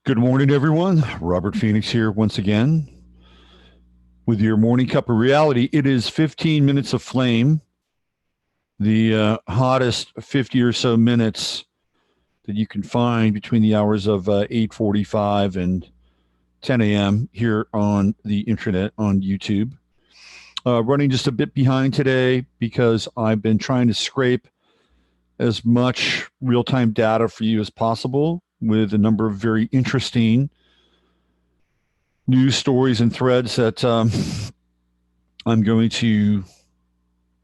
Good morning, everyone. Robert Phoenix here once again with your morning cup of reality. It is 15 minutes of flame, the hottest 50 or so minutes that you can find between the hours of 8:45 and 10 a.m. here on the internet on YouTube. Running just a bit behind today because I've been trying to scrape as much real time data for you as possible with a number of very interesting news stories and threads that I'm going to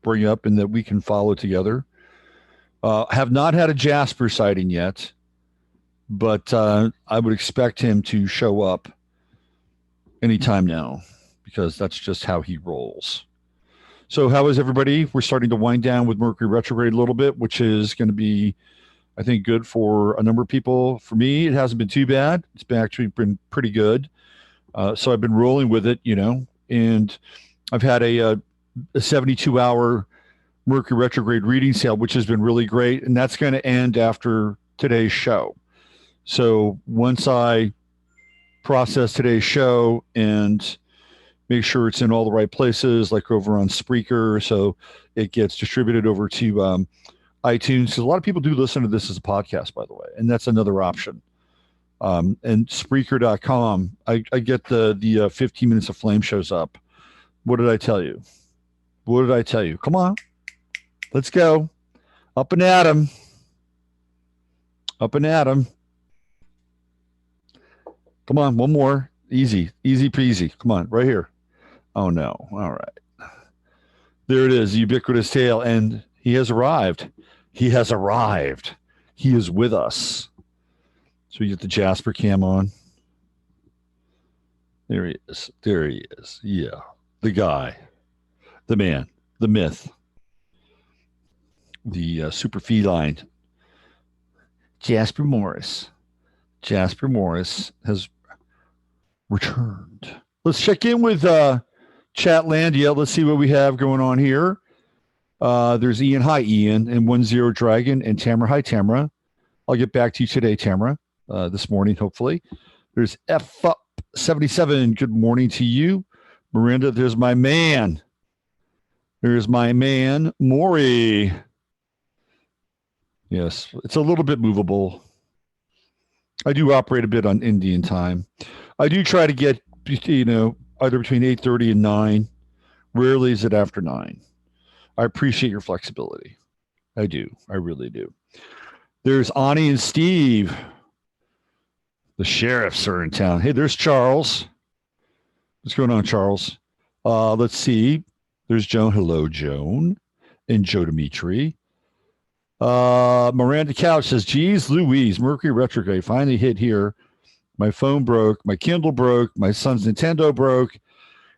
bring up and that we can follow together. Have not had a Jasper sighting yet, but I would expect him to show up anytime now because that's just how he rolls. So, how is everybody? We're starting to wind down with Mercury retrograde a little bit, which is going to be, I think, good for a number of people. For me, it hasn't been too bad. It's actually been pretty good. So I've been rolling with it, and I've had a 72-hour Mercury retrograde reading sale, which has been really great. And that's going to end after today's show. So once I process today's show and make sure it's in all the right places, like over on Spreaker, so it gets distributed over to iTunes. Because a lot of people do listen to this as a podcast, by the way, and that's another option. And Spreaker.com, I get the 15 minutes of flame shows up. What did I tell you? What did I tell you? Come on. Let's go. Up and at 'em. Up and at 'em. Come on, one more. Easy peasy. Come on, right here. Oh, no. All right. There it is, ubiquitous tale. And he has arrived. He has arrived. He is with us. So we get the Jasper cam on. There he is. There he is. Yeah. The guy, the man, the myth, the super feline, Jasper Morris. Jasper Morris has returned. Let's check in with Chatlandia. Let's see what we have going on here. There's Ian. Hi, Ian. And 10 Dragon and Tamara. Hi, Tamara. I'll get back to you today, Tamara. This morning, hopefully. There's F Up 77. Good morning to you. Miranda, there's my man. There's my man, Maury. Yes, it's a little bit movable. I do operate a bit on Indian time. I do try to get, either between 8:30 and 9. Rarely is it after 9. I appreciate your flexibility. I do. I really do. There's Ani and Steve. The sheriffs are in town. Hey, there's Charles. What's going on, Charles? Let's see. There's Joan. Hello, Joan. And Joe Dimitri. Miranda Couch says, geez, Louise, Mercury retrograde finally hit here. My phone broke. My Kindle broke. My son's Nintendo broke.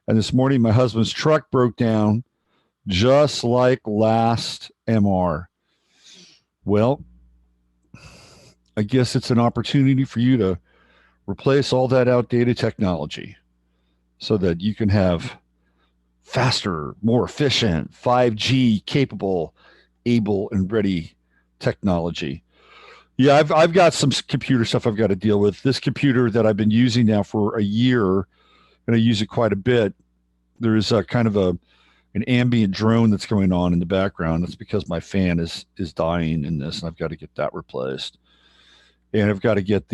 And this morning, my husband's truck broke down, just like last MR. Well, I guess it's an opportunity for you to replace all that outdated technology so that you can have faster, more efficient, 5G capable, able, and ready technology. Yeah, I've got some computer stuff I've got to deal with. This computer that I've been using now for a year, and I use it quite a bit, there's a kind of an ambient drone that's going on in the background. That's because my fan is dying in this, and I've got to get that replaced. And I've got to get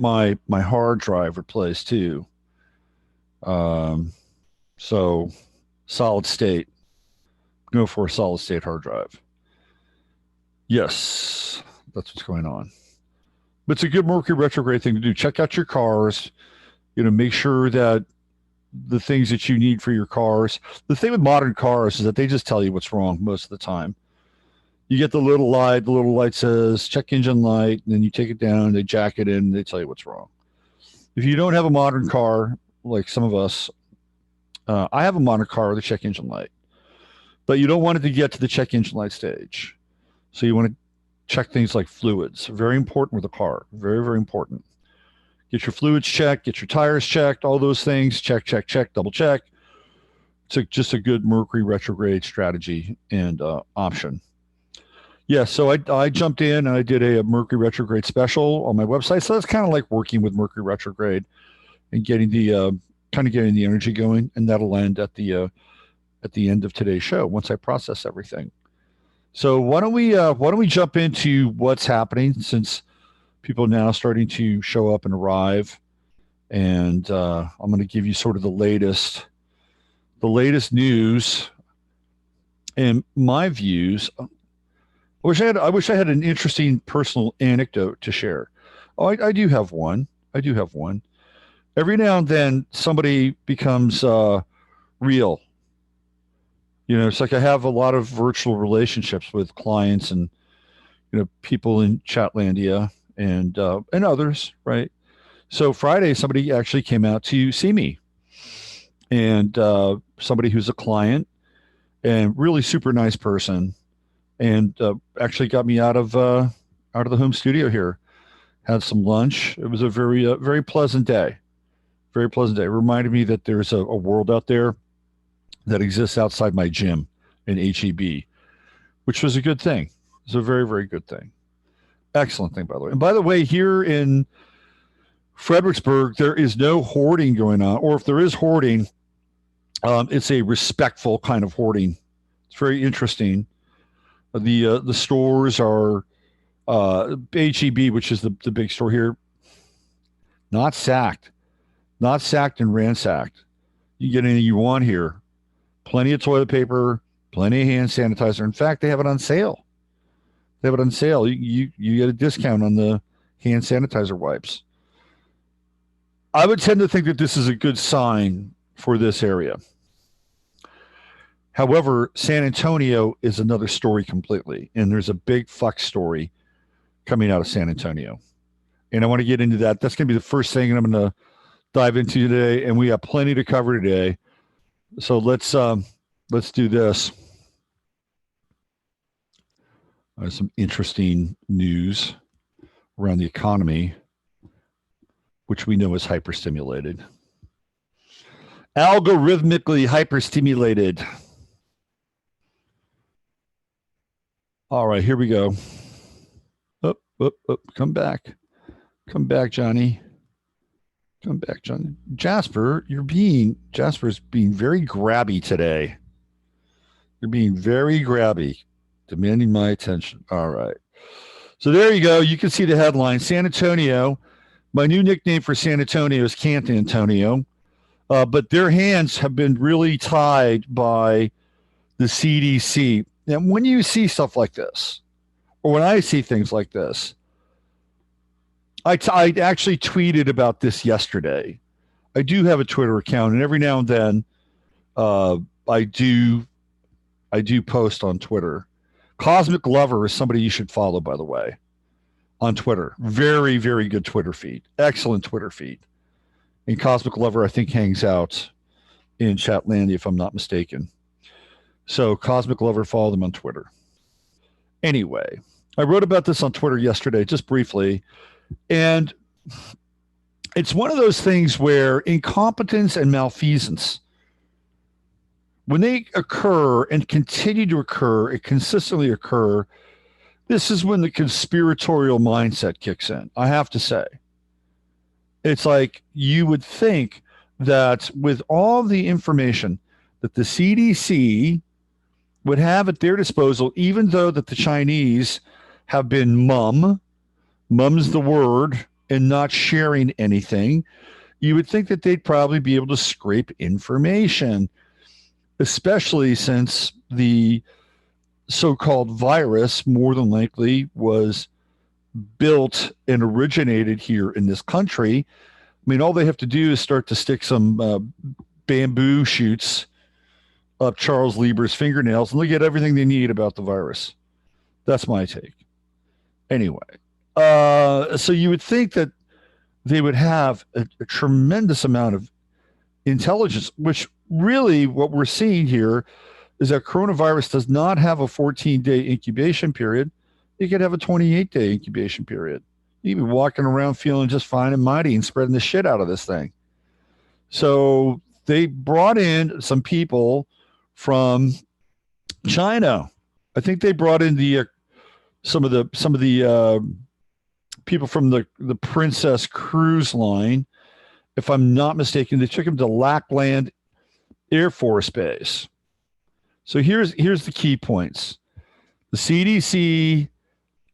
my hard drive replaced too. So solid state. Go for a solid state hard drive. Yes, that's what's going on. But it's a good Mercury retrograde thing to do. Check out your cars. Make sure that the things that you need for your cars. The thing with modern cars is that they just tell you what's wrong most of the time. You get the little light. The little light says check engine light, and then you take it down, they jack it in, and they tell you what's wrong. If you don't have a modern car, like some of us, I have a modern car with a check engine light, but you don't want it to get to the check engine light stage. So you want to check things like fluids. Very important with a car. Very, very important. Get your fluids checked, get your tires checked, all those things. Check, double check. It's just a good Mercury retrograde strategy and option. Yeah, so I jumped in and I did a Mercury retrograde special on my website. So that's kind of like working with Mercury retrograde and getting the kind of getting the energy going, and that'll end at the end of today's show once I process everything. So why don't we jump into what's happening since people are now starting to show up and arrive, and I'm going to give you sort of the latest news and my views. I wish I had an interesting personal anecdote to share. Oh, I do have one. I do have one. Every now and then, somebody becomes real. You know, it's like I have a lot of virtual relationships with clients and people in Chatlandia and others, right? So Friday, somebody actually came out to see me, and somebody who's a client and really super nice person, and actually got me out of the home studio here. Had some lunch. It was a very pleasant day. Very pleasant day. It reminded me that there's a world out there that exists outside my gym in HEB, which was a good thing. It's a very good thing. Excellent thing, by the way. And by the way, here in Fredericksburg, there is no hoarding going on, or if there is hoarding, it's a respectful kind of hoarding. It's very interesting. The stores are HEB, which is the big store here, not sacked, not sacked and ransacked. You get anything you want here. Plenty of toilet paper, plenty of hand sanitizer. In fact, they have it on sale. They have it on sale. You get a discount on the hand sanitizer wipes. I would tend to think that this is a good sign for this area. However, San Antonio is another story completely, and there's a big fuck story coming out of San Antonio. And I want to get into that. That's going to be the first thing I'm going to dive into today, and we have plenty to cover today. So let's do this. Some interesting news around the economy, which we know is hyperstimulated. Algorithmically hyperstimulated. All right, here we go. Up, come back. Come back, Johnny. Come back, Johnny. Jasper's being very grabby today. You're being very grabby, demanding my attention. All right. So there you go. You can see the headline. San Antonio. My new nickname for San Antonio is Can't Antonio. But their hands have been really tied by the CDC. And when you see stuff like this, or when I see things like this, I actually tweeted about this yesterday. I do have a Twitter account, and every now and then I do post on Twitter. Cosmic Lover is somebody you should follow, by the way, on Twitter. Very good Twitter feed. Excellent Twitter feed. And Cosmic Lover, I think, hangs out in Chatlandia, if I'm not mistaken. So Cosmic Lover, follow them on Twitter. Anyway, I wrote about this on Twitter yesterday, just briefly. And it's one of those things where incompetence and malfeasance, when they occur and continue to occur, it consistently occur, this is when the conspiratorial mindset kicks in, I have to say. It's like you would think that with all the information that the CDC would have at their disposal, even though that the Chinese have been mum's the word, and not sharing anything, you would think that they'd probably be able to scrape information, especially since the so-called virus more than likely was built and originated here in this country. I mean, all they have to do is start to stick some bamboo shoots up Charles Lieber's fingernails, and they get everything they need about the virus. That's my take. Anyway, so you would think that they would have a tremendous amount of intelligence, which really what we're seeing here is that coronavirus does not have a 14-day incubation period. You could have a 28-day incubation period. You'd be walking around feeling just fine and mighty and spreading the shit out of this thing. So they brought in some people from China. I think they brought in the some of the people from the Princess Cruise Line, if I'm not mistaken. They took him to Lackland Air Force Base. So here's the key points: the CDC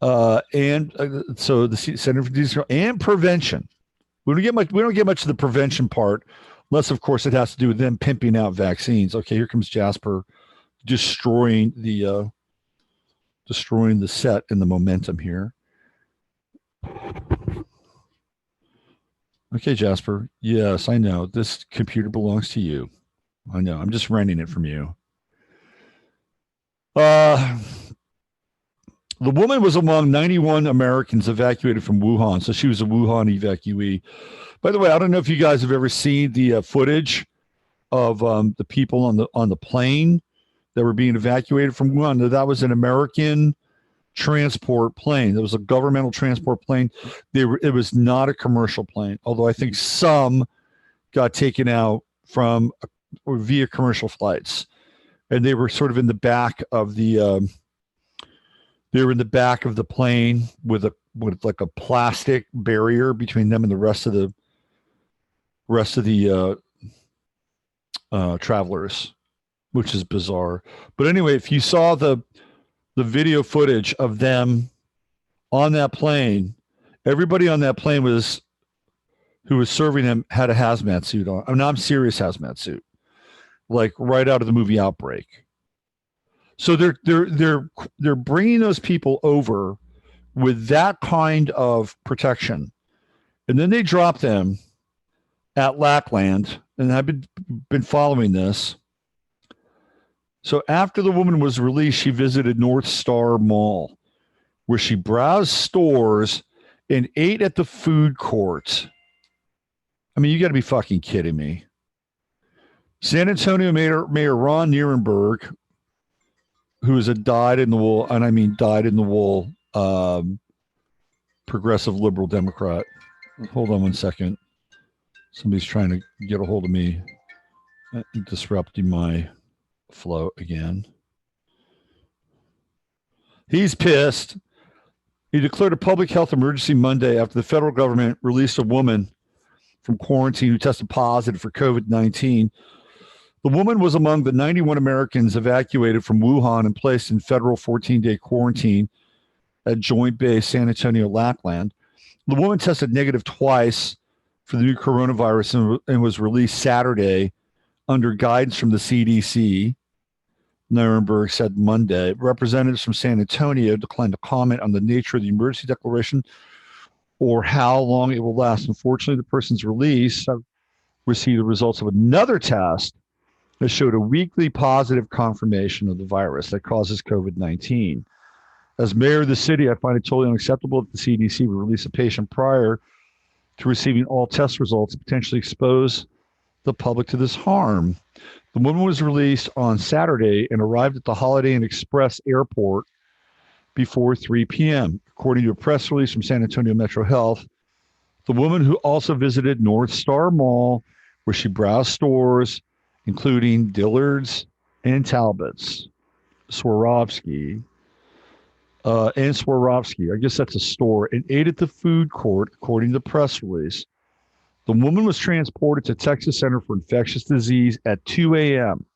so the Center for Disease Control and Prevention. We don't get much of the prevention part, unless of course it has to do with them pimping out vaccines. Okay, here comes Jasper destroying the set and the momentum here. Okay, Jasper. Yes, I know. This computer belongs to you. I know. I'm just renting it from you. The woman was among 91 Americans evacuated from Wuhan. So she was a Wuhan evacuee. By the way, I don't know if you guys have ever seen the footage of the people on the plane that were being evacuated from Wuhan. That was an American transport plane. It was a governmental transport plane. It was not a commercial plane, although I think some got taken out from or via commercial flights, and they were sort of in the back of the plane with like a plastic barrier between them and the rest of the travelers, which is bizarre. But anyway, if you saw the video footage of them on that plane, everybody on that plane who was serving them had a hazmat suit on. I mean, I'm serious hazmat suit, like right out of the movie Outbreak. So they're bringing those people over with that kind of protection, and then they drop them at Lackland. And I've been following this. So after the woman was released, she visited North Star Mall, where she browsed stores and ate at the food court. I mean, you got to be fucking kidding me. San Antonio Mayor Ron Nirenberg, who is a dyed-in-the-wool, and I mean dyed-in-the-wool progressive liberal Democrat. Hold on one second. Somebody's trying to get a hold of me, disrupting my flow again. He's pissed. He declared a public health emergency Monday after the federal government released a woman from quarantine who tested positive for COVID-19. The woman was among the 91 Americans evacuated from Wuhan and placed in federal 14-day quarantine at Joint Base San Antonio Lackland. The woman tested negative twice for the new coronavirus and was released Saturday under guidance from the CDC. Nirenberg said Monday. Representatives from San Antonio declined to comment on the nature of the emergency declaration or how long it will last. Unfortunately, the person's release received the results of another test that showed a weekly positive confirmation of the virus that causes COVID-19. As mayor of the city, I find it totally unacceptable that the CDC would release a patient prior to receiving all test results and potentially expose the public to this harm. The woman was released on Saturday and arrived at the Holiday Inn Express Airport before 3 p.m. According to a press release from San Antonio Metro Health, the woman who also visited North Star Mall, where she browsed stores, including Dillard's and Talbot's, Swarovski, I guess that's a store, and ate at the food court, according to the press release. The woman was transported to Texas Center for Infectious Disease at 2 a.m.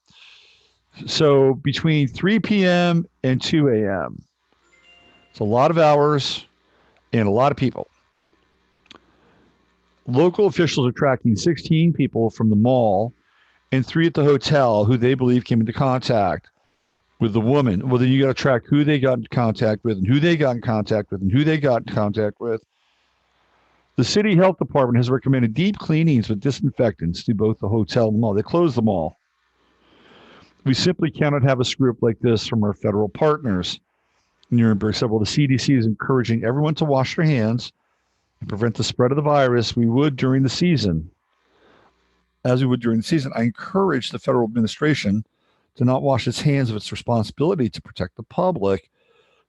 So between 3 p.m. and 2 a.m. It's a lot of hours and a lot of people. Local officials are tracking 16 people from the mall and 3 at the hotel who they believe came into contact with the woman. Well, then you got to track who they got in contact with and who they got in contact with and who they got in contact with. The city health department has recommended deep cleanings with disinfectants to both the hotel and the mall. They closed the mall. We simply cannot have a screw up like this from our federal partners. Nirenberg said, well, the CDC is encouraging everyone to wash their hands and prevent the spread of the virus. We would during the season. As we would during the season, I encourage the federal administration to not wash its hands of its responsibility to protect the public.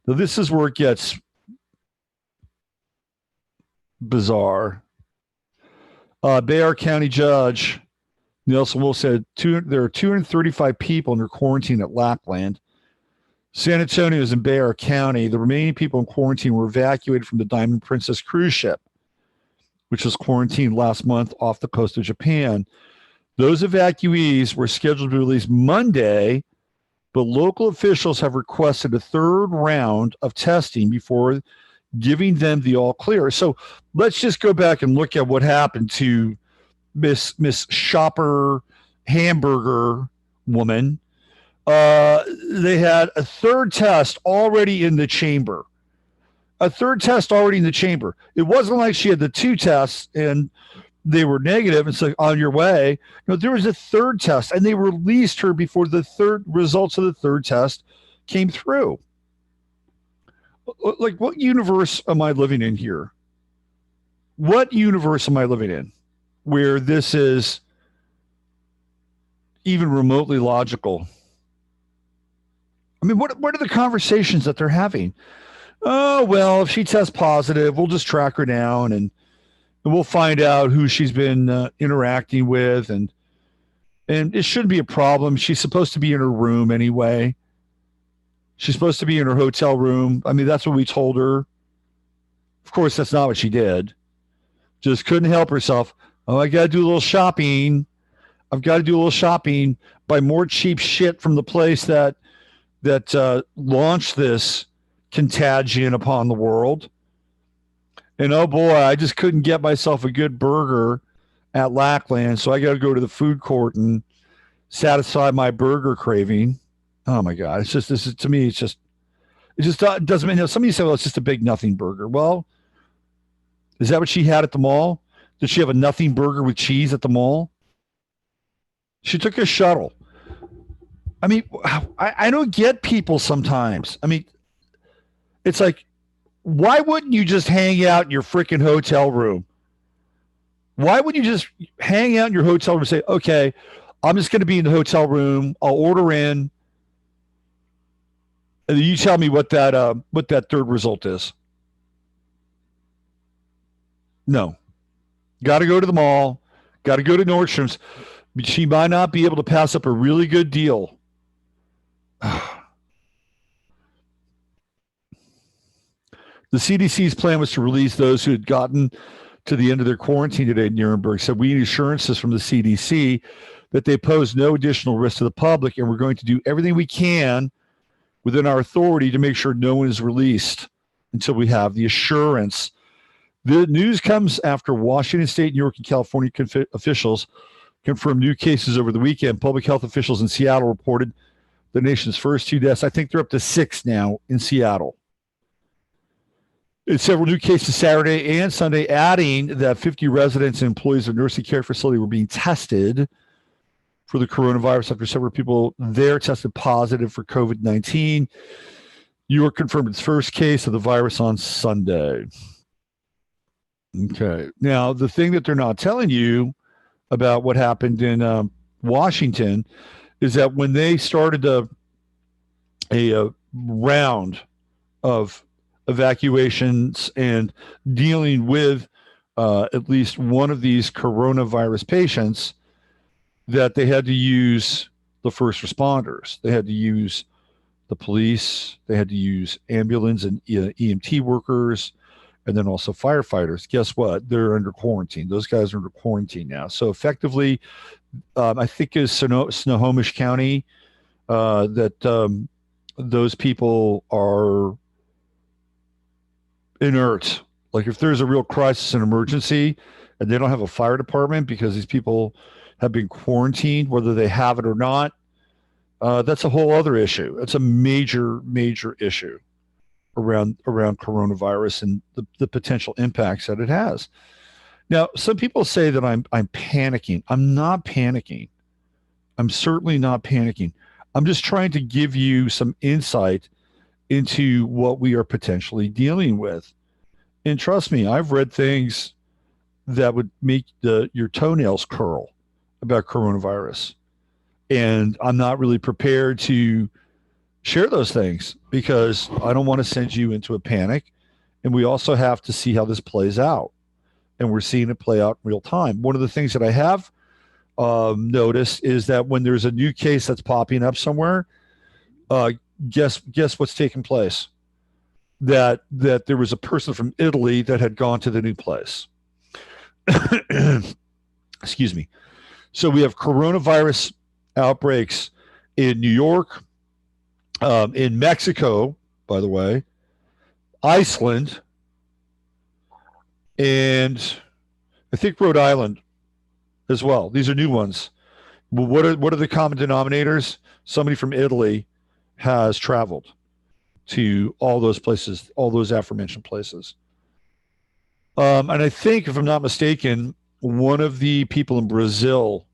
Now, this is where it gets bizarre. Bexar County Judge Nelson Wolf said there are 235 people under quarantine at Lackland. San Antonio is in Bexar County. The remaining people in quarantine were evacuated from the Diamond Princess cruise ship, which was quarantined last month off the coast of Japan. Those evacuees were scheduled to release Monday, but local officials have requested a third round of testing before giving them the all clear. So let's just go back and look at what happened to Miss Shopper Hamburger woman. They had a third test already in the chamber. It wasn't like she had the two tests and they were negative. It's like on your way. No, there was a third test, and they released her before the third results of the third test came through. Like, what universe am I living in here? What universe am I living in where this is even remotely logical? I mean, what are the conversations that they're having? Oh, well, if she tests positive, we'll just track her down and we'll find out who she's been interacting with. And it shouldn't be a problem. She's supposed to be in her room anyway. She's supposed to be in her hotel room. I mean, that's what we told her. Of course, that's not what she did. Just couldn't help herself. Oh, I got to do a little shopping. I've got to do a little shopping, buy more cheap shit from the place that launched this contagion upon the world. And oh boy, I just couldn't get myself a good burger at Lackland, so I got to go to the food court and satisfy my burger craving. Oh my God, it's just, to me, it just doesn't mean, somebody say, well, it's just a big nothing burger. Well, is that what she had at the mall? Did she have a nothing burger with cheese at the mall? She took a shuttle. I mean, I don't get people sometimes. I mean, it's like, why wouldn't you just hang out in your freaking hotel room? Why wouldn't you just hang out in your hotel room and say, okay, I'm just going to be in the hotel room. I'll order in. And you tell me what that third result is. No. Got to go to the mall. Got to go to Nordstrom's. She might not be able to pass up a really good deal. The CDC's plan was to release those who had gotten to the end of their quarantine today in Nuremberg. Said we need assurances from the CDC that they pose no additional risk to the public, and we're going to do everything we can within our authority to make sure no one is released until we have the assurance. The news comes after Washington State, New York, and California officials confirmed new cases over the weekend. Public health officials in Seattle reported the nation's first 2 deaths. I think they're up to 6 now in Seattle. It's several new cases Saturday and Sunday, adding that 50 residents and employees of a nursing care facility were being tested for the coronavirus after several people there tested positive for COVID-19. New York confirmed its first case of the virus on Sunday. Okay. Now, the thing that they're not telling you about what happened in Washington is that when they started a round of evacuations and dealing with at least one of these coronavirus patients, that they had to use the first responders. They had to use the police. They had to use ambulance and EMT workers, and then also firefighters. Guess what? They're under quarantine. Those guys are under quarantine now. So effectively, I think is Snohomish County, that those people are inert. Like if there's a real crisis and emergency and they don't have a fire department because these people have been quarantined, whether they have it or not, that's a whole other issue. It's a major, major issue around coronavirus and the potential impacts that it has. Now, some people say that I'm panicking. I'm not panicking. I'm certainly not panicking. I'm just trying to give you some insight into what we are potentially dealing with. And trust me, I've read things that would make your toenails curl about coronavirus. And I'm not really prepared to share those things because I don't want to send you into a panic. And we also have to see how this plays out. And we're seeing it play out in real time. One of the things that I have noticed is that when there's a new case that's popping up somewhere, guess what's taking place? That there was a person from Italy that had gone to the new place. Excuse me. So we have coronavirus outbreaks in New York, in Mexico, by the way, Iceland, and I think Rhode Island as well. These are new ones. Well, what are the common denominators? Somebody from Italy has traveled to all those places, all those aforementioned places. And I think, if I'm not mistaken, one of the people in Brazil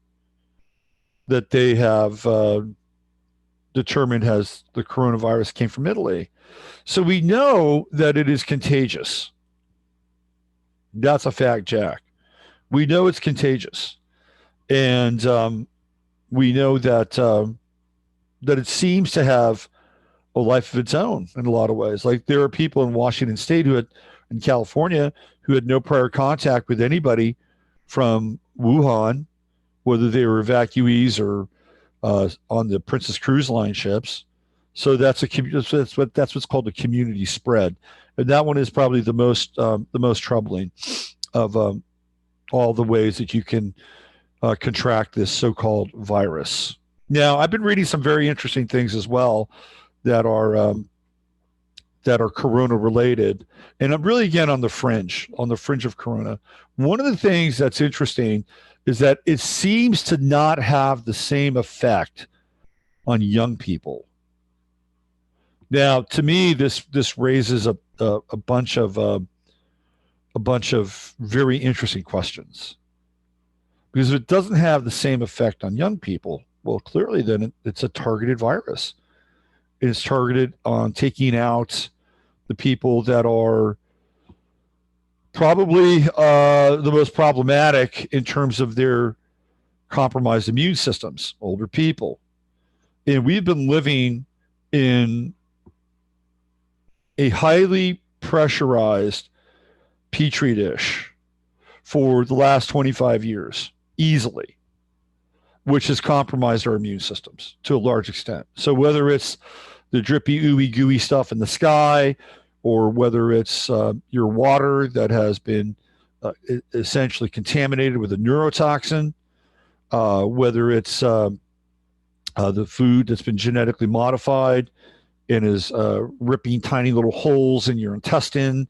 that they have determined has the coronavirus came from Italy. So we know that it is contagious. That's a fact, Jack. We know it's contagious. And we know that that it seems to have a life of its own in a lot of ways. Like, there are people in Washington State in California, who had no prior contact with anybody from Wuhan, whether they were evacuees or on the Princess Cruise Line ships. So that's what's called a community spread, and that one is probably the most troubling of all the ways that you can contract this so-called virus. Now, I've been reading some very interesting things as well that are corona related, and I'm really, again, on the fringe of corona. One of the things that's interesting is that it seems to not have the same effect on young people. Now, to me, this raises a bunch of very interesting questions, because if it doesn't have the same effect on young people, well, clearly then it's a targeted virus. It's targeted on taking out the people that are probably the most problematic in terms of their compromised immune systems, older people. And we've been living in a highly pressurized petri dish for the last 25 years, easily, which has compromised our immune systems to a large extent. So whether it's the drippy, ooey, gooey stuff in the sky, or whether it's your water that has been essentially contaminated with a neurotoxin, whether it's the food that's been genetically modified and is ripping tiny little holes in your intestine,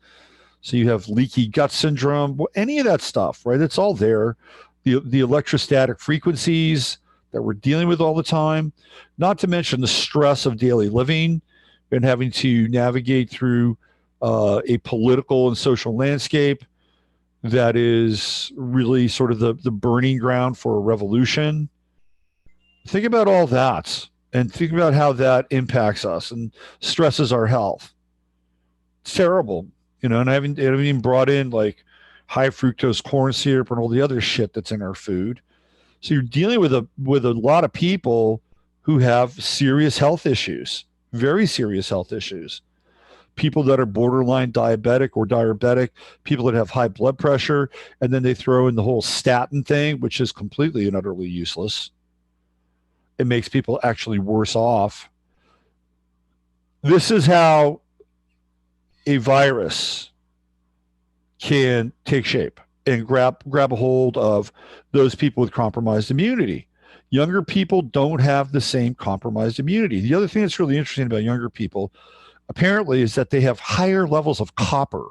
so you have leaky gut syndrome, any of that stuff, right? It's all there. The electrostatic frequencies that we're dealing with all the time, not to mention the stress of daily living and having to navigate through a political and social landscape that is really sort of the burning ground for a revolution. Think about all that and think about how that impacts us and stresses our health. It's terrible, and I haven't even brought in like high fructose corn syrup and all the other shit that's in our food. So you're dealing with a lot of people who have serious health issues, very serious health issues. People that are borderline diabetic or diabetic, people that have high blood pressure, and then they throw in the whole statin thing, which is completely and utterly useless. It makes people actually worse off. This is how a virus can take shape and grab a hold of those people with compromised immunity. Younger people don't have the same compromised immunity. The other thing that's really interesting about younger people, apparently, is that they have higher levels of copper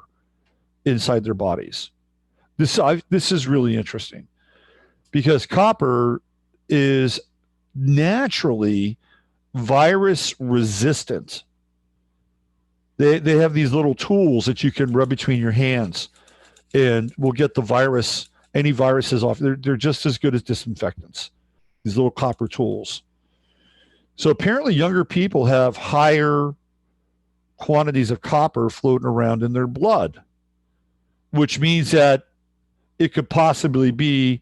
inside their bodies. This is really interesting, because copper is naturally virus resistant. They have these little tools that you can rub between your hands and will get the virus, any viruses off. They're just as good as disinfectants, these little copper tools. So apparently younger people have higher quantities of copper floating around in their blood, which means that it could possibly be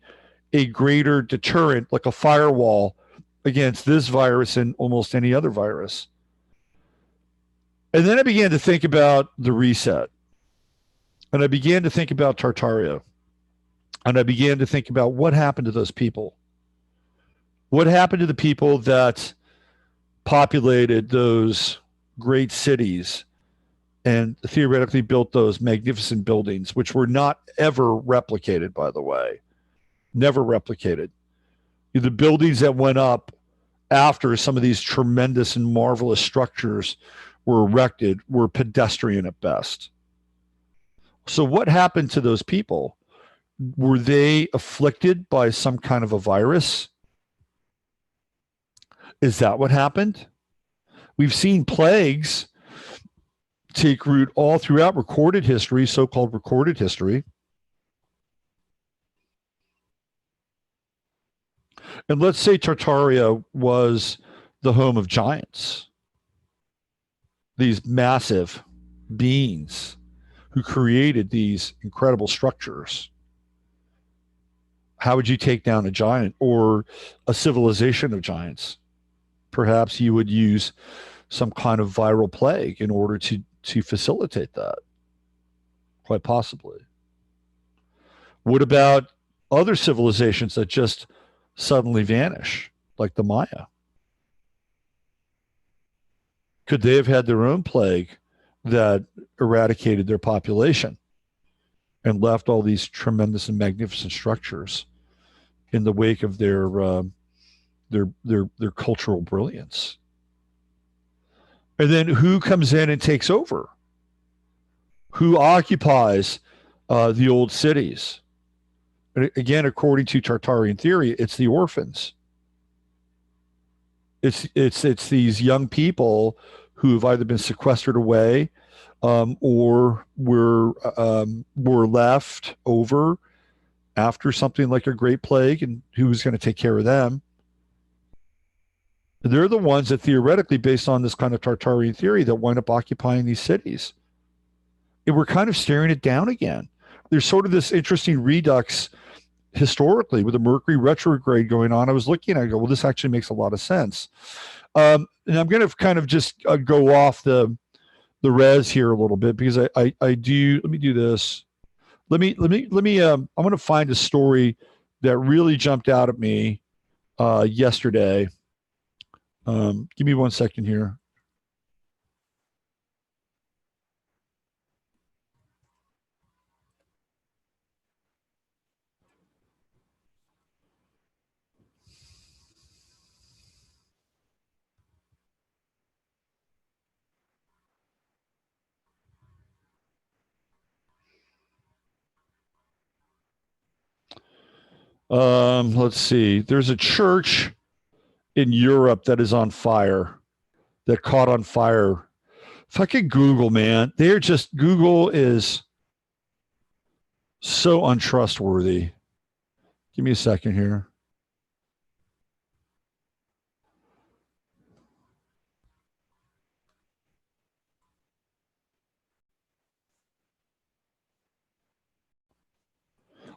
a greater deterrent, like a firewall against this virus and almost any other virus. And then I began to think about the reset. And I began to think about Tartaria. And I began to think about what happened to those people. What happened to the people that populated those great cities and theoretically built those magnificent buildings, which were not ever replicated, by the way, never replicated. The buildings that went up after some of these tremendous and marvelous structures were erected were pedestrian at best. So, what happened to those people? Were they afflicted by some kind of a virus? Is that what happened? We've seen plagues take root all throughout recorded history, so called recorded history. And let's say Tartaria was the home of giants, these massive beings who created these incredible structures. How would you take down a giant or a civilization of giants? Perhaps you would use some kind of viral plague in order to facilitate that, quite possibly. What about other civilizations that just suddenly vanish, like the Maya? Could they have had their own plague that eradicated their population and left all these tremendous and magnificent structures in the wake of their cultural brilliance? And then who comes in and takes over? Who occupies the old cities? And again, according to Tartarian theory, it's the orphans. It's these young people who have either been sequestered away or were left over after something like a great plague, and who's going to take care of them? They're the ones that theoretically, based on this kind of Tartarian theory, that wind up occupying these cities. And we're kind of staring it down again. There's sort of this interesting redux historically with the Mercury retrograde going on. I was looking, I go, well, this actually makes a lot of sense. And I'm going to kind of just go off the res here a little bit because I do. Let me do this. Let me. I'm going to find a story that really jumped out at me yesterday. Give me 1 second here. Let's see. There's a church in Europe that is on fire, that caught on fire. Fucking Google, man. They're just, Google is so untrustworthy. Give me a second here.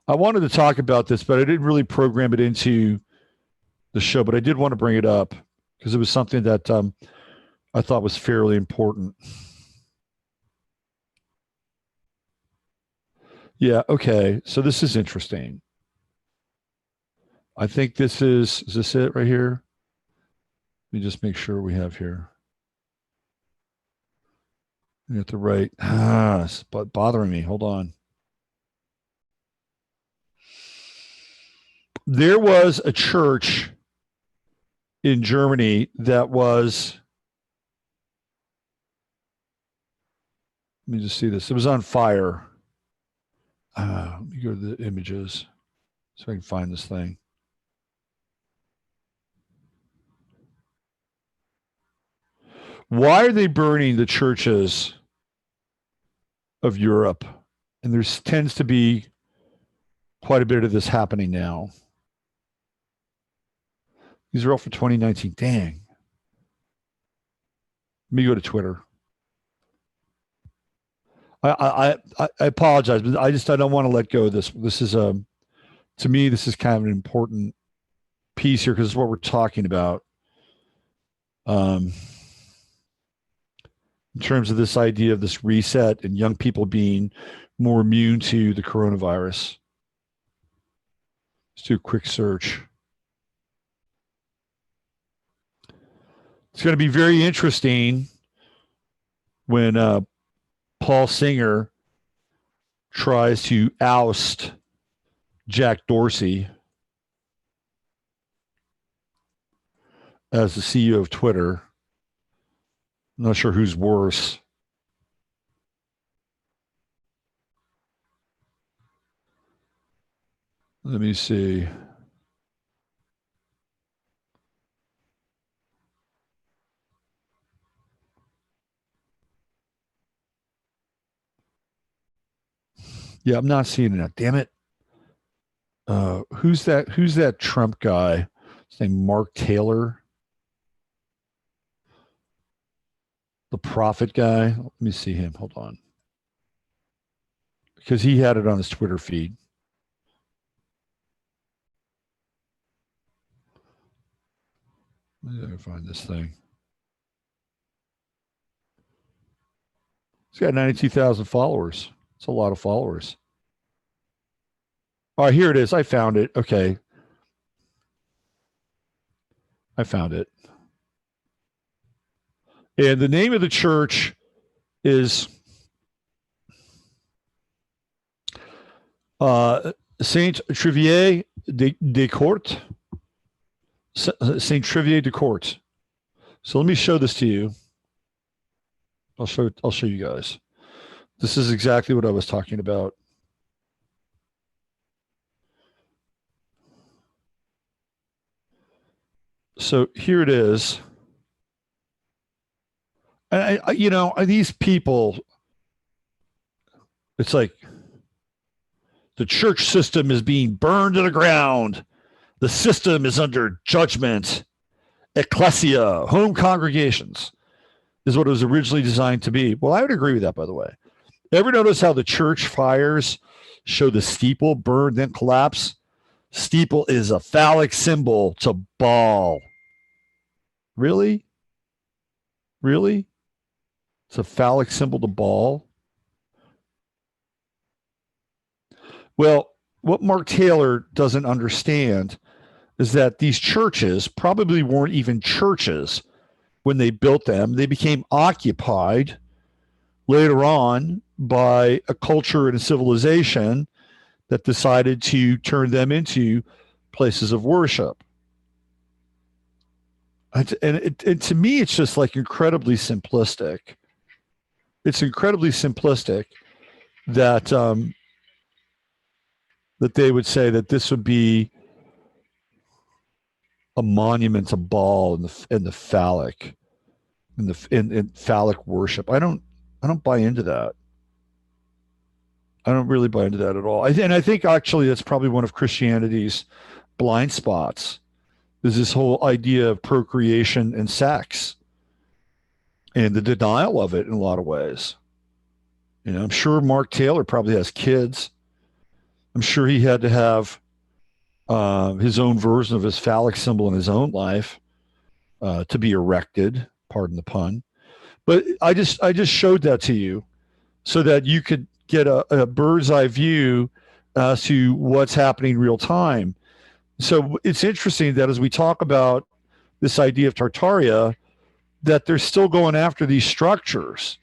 I wanted to talk about this, but I didn't really program it into the show, but I did want to bring it up because it was something that I thought was fairly important. Yeah, okay. So this is interesting. I think this is this it right here? Let me just make sure we have here. You have to write. It's bothering me. Hold on. There was a church in Germany that was, let me just see this. It was on fire. Let me go to the images so I can find this thing. Why are they burning the churches of Europe? And there tends to be quite a bit of this happening now. These are all for 2019. Dang. Let me go to Twitter. I apologize, but I don't want to let go of this. This is to me, this is kind of an important piece here because it's what we're talking about. In terms of this idea of this reset and young people being more immune to the coronavirus. Let's do a quick search. It's going to be very interesting when Paul Singer tries to oust Jack Dorsey as the CEO of Twitter. I'm not sure who's worse. Let me see. Yeah, I'm not seeing it now. Damn it. Who's that? Who's that Trump guy? His name Mark Taylor, the prophet guy. Let me see him. Hold on, because he had it on his Twitter feed. Let me find this thing. He's got 92,000 followers. It's a lot of followers. All right, here it is. I found it. Okay. I found it. And the name of the church is Saint Trivier de Court. Saint Trivier de Court. So let me show this to you. I'll show you guys. This is exactly what I was talking about. So here it is. And these people, it's like the church system is being burned to the ground. The system is under judgment. Ecclesia, home congregations, is what it was originally designed to be. Well, I would agree with that, by the way. Ever notice how the church fires show the steeple burn, then collapse? Steeple is a phallic symbol to Baal. Really? Really? It's a phallic symbol to Baal? Well, what Mark Taylor doesn't understand is that these churches probably weren't even churches when they built them. They became occupied later on by a culture and a civilization that decided to turn them into places of worship. And to me, it's just like incredibly simplistic. It's incredibly simplistic that that they would say that this would be a monument to Baal in the phallic, in phallic worship. I don't buy into that. I don't really buy into that at all. And I think actually that's probably one of Christianity's blind spots, is this whole idea of procreation and sex and the denial of it in a lot of ways. I'm sure Mark Taylor probably has kids. I'm sure he had to have his own version of his phallic symbol in his own life to be erected, pardon the pun. But I just showed that to you so that you could get a bird's eye view as to what's happening real time. So it's interesting that as we talk about this idea of Tartaria, that they're still going after these structures.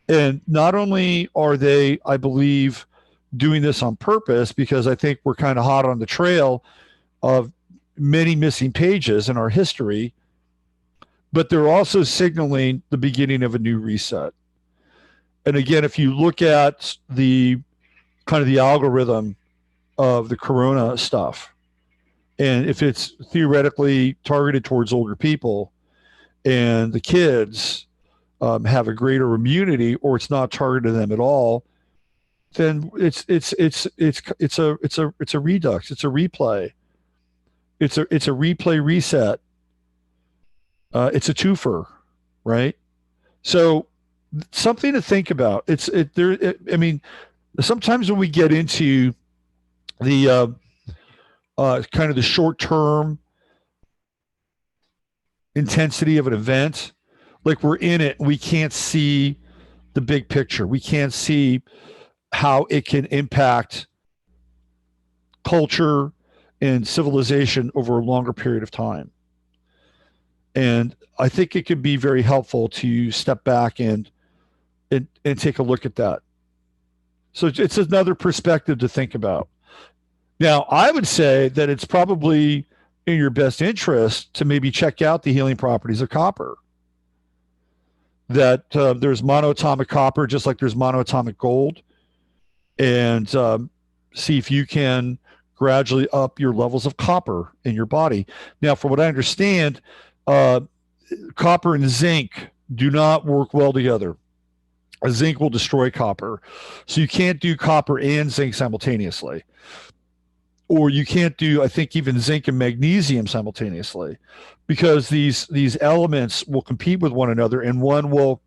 And not only are they, I believe, doing this on purpose, because I think we're kind of hot on the trail of many missing pages in our history, but they're also signaling the beginning of a new reset. And again, if you look at the kind of the algorithm of the corona stuff, and if it's theoretically targeted towards older people and the kids have a greater immunity, or it's not targeted to them at all, then it's a redux, it's a replay, it's a replay reset. It's a twofer, right? So something to think about. I mean, sometimes when we get into the kind of the short-term intensity of an event, like we're in it, we can't see the big picture. We can't see how it can impact culture and civilization over a longer period of time. And I think it could be very helpful to step back and take a look at that. So it's another perspective to think about. Now, I would say that it's probably in your best interest to maybe check out the healing properties of copper. That there's monoatomic copper, just like there's monoatomic gold, and see if you can gradually up your levels of copper in your body. Now, from what I understand, copper and zinc do not work well together. Zinc will destroy copper. So you can't do copper and zinc simultaneously. Or you can't do, I think, even zinc and magnesium simultaneously, because these elements will compete with one another and one will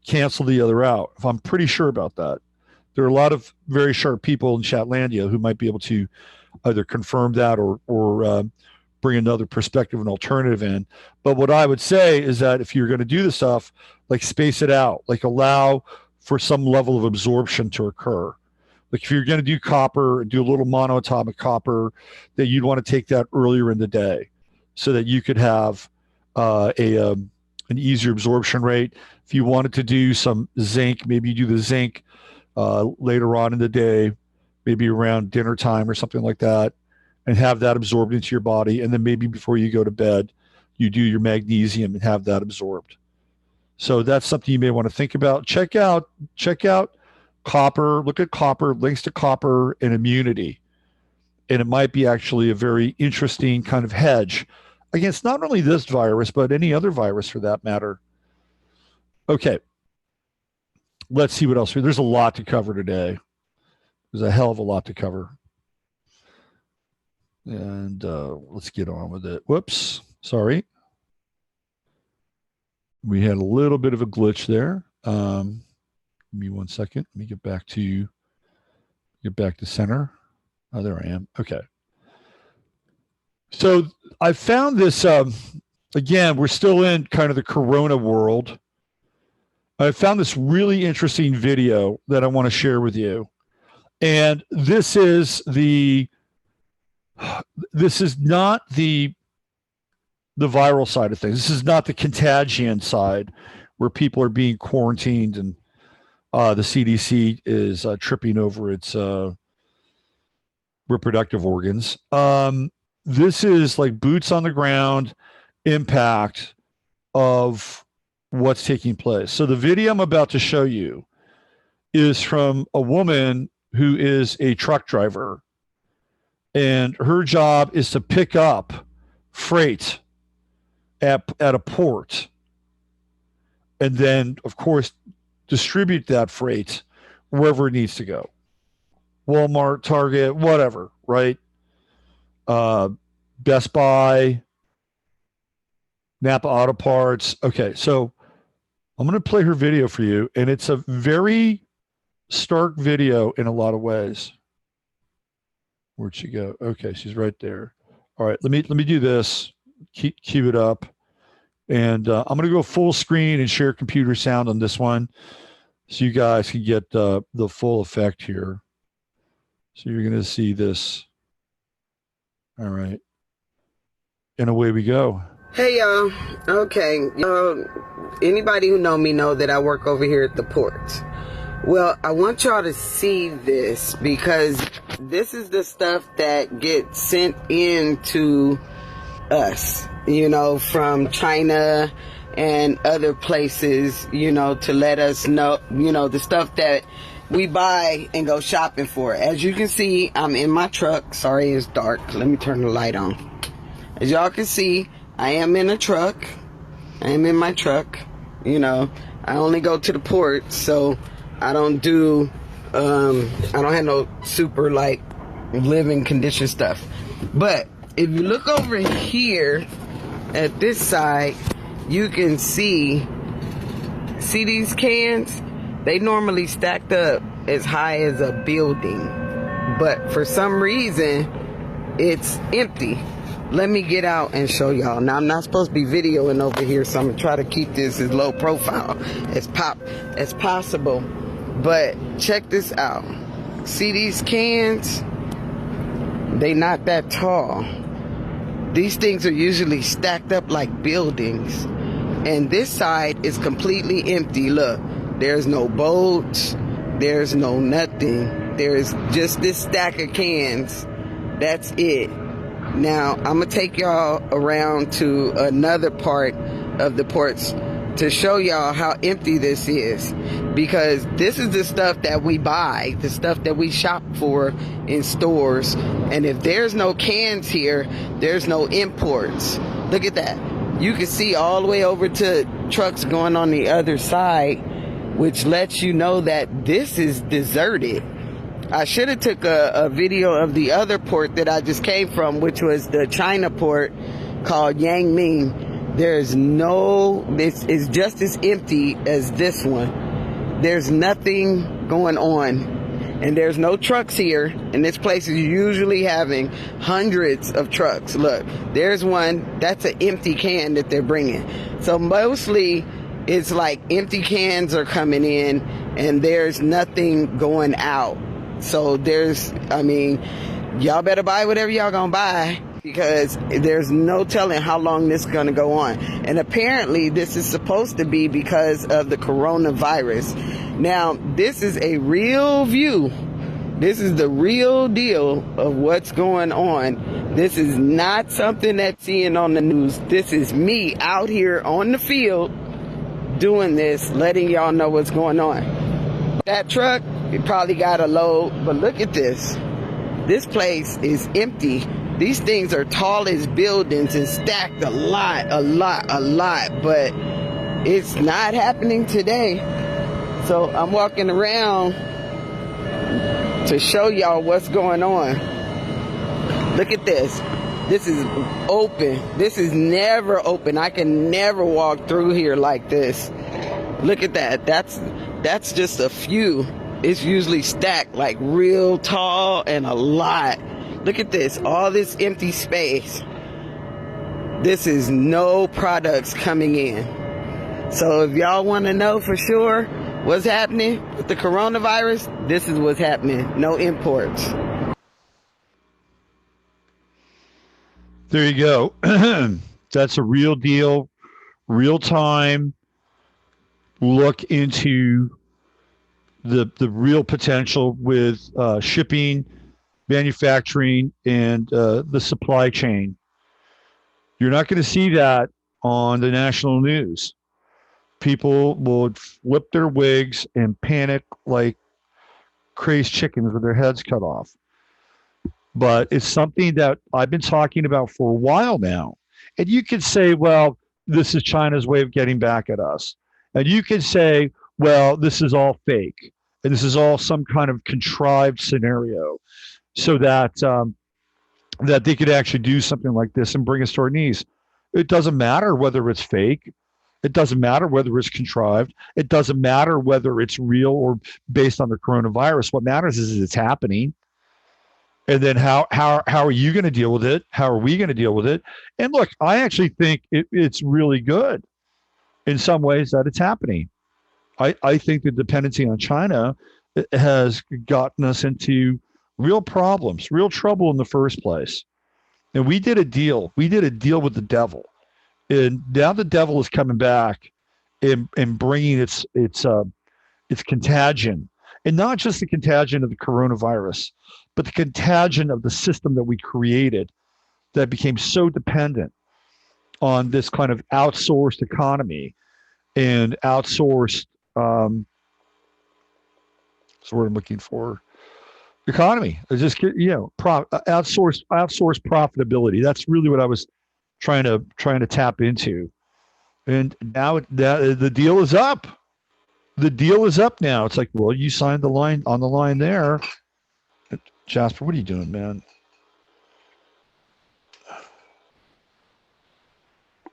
cancel the other out. I'm pretty sure about that. There are a lot of very sharp people in Chatlandia who might be able to either confirm that or bring another perspective and alternative in. But what I would say is that if you're going to do the stuff, like space it out, like allow for some level of absorption to occur. Like if you're going to do copper, do a little monoatomic copper, that you'd want to take that earlier in the day so that you could have an easier absorption rate. If you wanted to do some zinc, maybe you do the zinc later on in the day, maybe around dinner time or something like that, and have that absorbed into your body. And then maybe before you go to bed, you do your magnesium and have that absorbed. So that's something you may want to think about. Check out copper, look at copper, links to copper and immunity. And it might be actually a very interesting kind of hedge against not only this virus, but any other virus for that matter. Okay. Let's see what else. There's a lot to cover today. There's a hell of a lot to cover. And let's get on with it. Whoops. Sorry. We had a little bit of a glitch there. Give me 1 second. Let me get back to center. Oh, there I am. Okay. So I found this, again, we're still in kind of the Corona world. I found this really interesting video that I want to share with you. And this is not the viral side of things. This is not the contagion side where people are being quarantined and the CDC is tripping over its reproductive organs. This is like boots on the ground impact of what's taking place. So the video I'm about to show you is from a woman who is a truck driver, and her job is to pick up freight at a port and then, of course, distribute that freight wherever it needs to go. Walmart, Target, whatever, right? Best Buy, Napa Auto Parts. Okay, so I'm going to play her video for you, and it's a very stark video in a lot of ways. Where'd she go? Okay, she's right there. All right, let me do this. Cue it up, and I'm going to go full screen and share computer sound on this one, so you guys can get the full effect here. So you're going to see this. All right, and away we go. Hey y'all. Okay, anybody who know me know that I work over here at the port. Well, I want y'all to see this because this is the stuff that gets sent into us, you know, from China and other places, you know, to let us know, you know, the stuff that we buy and go shopping for. As you can see, I'm in my truck. Sorry, it's dark. Let me turn the light on. As y'all can see, I am in a truck. I am in my truck. You know, I only go to the port, so I don't do, I don't have no super, like, living condition stuff. But if you look over here at this side, you can see these cans? They normally stacked up as high as a building. But for some reason, it's empty. Let me get out and show y'all. Now, I'm not supposed to be videoing over here, so I'm going to try to keep this as low profile as possible. But check this out. See these cans? They not that tall. these things are usually stacked up like buildings. And this side is completely empty. Look, there's no boats. There's no nothing. There's just this stack of cans. That's it. Now, I'm going to take y'all around to another part of the ports to show y'all how empty this is. Because this is the stuff that we buy, the stuff that we shop for in stores. And if there's no cans here, there's no imports. Look at that. You can see all the way over to trucks going on the other side, which lets you know that this is deserted. I should have took a video of the other port that I just came from, which was the China port called Yangming. There's no, this is just as empty as this one. There's nothing going on, and there's no trucks here, and this place is usually having hundreds of trucks. Look, there's one, that's an empty can that they're bringing. So mostly it's like empty cans are coming in and there's nothing going out. So there's, I mean, y'all better buy whatever y'all gonna buy, because there's no telling how long this is gonna go on. And apparently this is supposed to be because of the coronavirus. Now, this is a real view. This is the real deal of what's going on. This is not something that's seen on the news. This is me out here on the field doing this, letting y'all know what's going on. That truck, it probably got a load, but look at this. This place is empty. These things are tall as buildings and stacked a lot, but it's not happening today. So I'm walking around to show y'all what's going on. Look at this. This is open. This is never open. I can never walk through here like this. Look at that. That's just a few. It's usually stacked like real tall and a lot. Look at this. All this empty space. This is no products coming in. So if y'all want to know for sure what's happening with the coronavirus, this is what's happening. No imports. There you go. That's a real deal, real time look into the real potential with shipping, manufacturing, and the supply chain. You're not going to see that on the national news. People will flip their wigs and panic like crazed chickens with their heads cut off. But it's something that I've been talking about for a while now. And you could say, well, this is China's way of getting back at us. And you could say, well, this is all fake. And this is all some kind of contrived scenario so that that they could actually do something like this and bring us to our knees. It doesn't matter whether it's fake. It doesn't matter whether it's contrived. It doesn't matter whether it's real or based on the coronavirus. What matters is it's happening. And then how are you going to deal with it? How are we going to deal with it? And look, I actually think it's really good in some ways that it's happening. I think the dependency on China has gotten us into real problems, real trouble in the first place. And we did a deal. We did a deal with the devil. And now the devil is coming back and bringing its contagion. And not just the contagion of the coronavirus, but the contagion of the system that we created that became so dependent on this kind of outsourced economy and outsourced, that's what I'm looking for, economy. It's just, outsourced profitability. That's really what I was trying to tap into. And now the deal is up. The deal is up now. It's like, well, you signed the line on the line there. Jasper, what are you doing, man?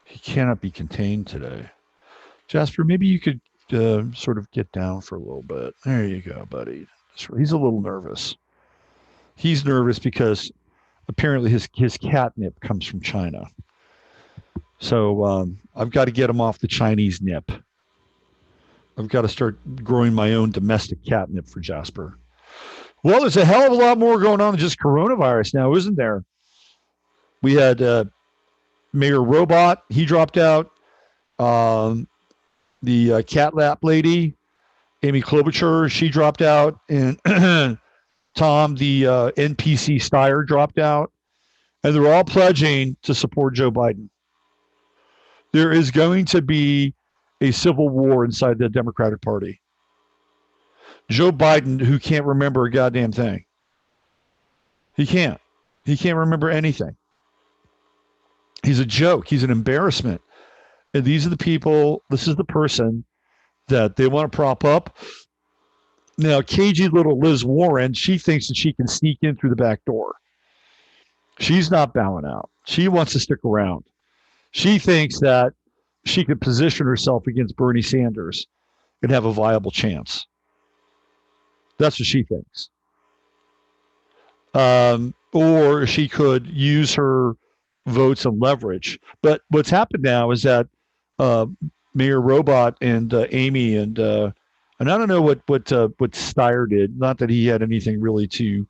He cannot be contained today. Jasper, maybe you could sort of get down for a little bit. There you go, buddy. He's a little nervous. He's nervous because apparently his catnip comes from China. So I've got to get him off the Chinese nip. I've got to start growing my own domestic catnip for Jasper. Well, there's a hell of a lot more going on than just coronavirus now, isn't there? We had Mayor Robot, he dropped out. Um, the cat lap lady, Amy Klobuchar, she dropped out, and Tom, the NPC Steyer, dropped out, and they're all pledging to support Joe Biden. There is going to be a civil war inside the Democratic Party. Joe Biden, who can't remember a goddamn thing, he can't. He can't remember anything. He's a joke. He's an embarrassment. And these are the people, this is the person that they want to prop up. Now, cagey little Liz Warren, she thinks that she can sneak in through the back door. She's not bowing out. She wants to stick around. She thinks that she could position herself against Bernie Sanders and have a viable chance. That's what she thinks. Or she could use her votes and leverage. But what's happened now is that uh, Mayor Robot and Amy and I don't know what Steyer did. Not that he had anything really to